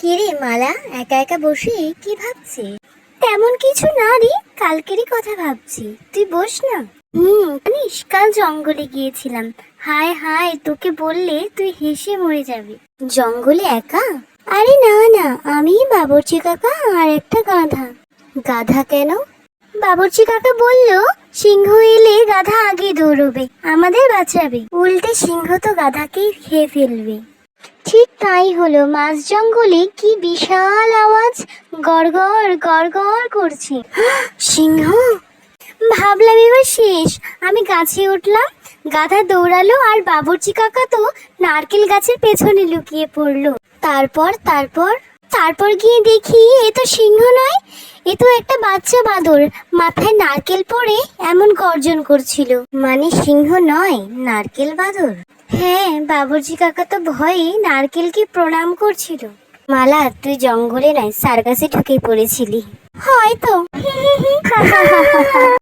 কিরে মালা, একা একা বসে কি ভাবছিস? তেমন কিছু না রে, কালকেরই কথা ভাবছি। তুই বস না। জানিস কাল জঙ্গলে গিয়েছিলাম। হায় হায়, তোকে বললে তুই হেসে মরে যাবি। জঙ্গলে একা? আরে না না, আমি, বাবুর্চি কাকা আর একটা গাধা। গাধা কেন? বাবুর্চি কাকা বলল সিংহ এলে গাধা আগে দৌড়বে, আমাদের বাঁচাবে। উল্টে সিংহ তো গাধাকেই খেয়ে ফেলবে। ঠিক তাই হলো। মাঝ জঙ্গলে কি বিশাল আওয়াজ, গড়গড় গড়গড় করছে। সিংহ! ভাবলাম এবার শেষ। আমি গাছে উঠলাম, গাধা দৌড়ালো আর বাবুর্চি কাকা তো নারকেল গাছের পেছনে লুকিয়ে পড়লো। তারপর তারপর তারপর গিয়ে দেখি এ তো সিংহ নয়, এ তো একটা বাচ্চা বাঁদর, মাথায় নারকেল পড়ে এমন গর্জন করছিল। মানে সিংহ নয়, নারকেল বাঁদর। হ্যাঁ, বাবুর্চি কাকা তো ভয়ে নারকেলকে প্রণাম করছিল। মালা, তুই জঙ্গলে নয় সার্কাসে ঢুকে পড়েছিলি হয়তো।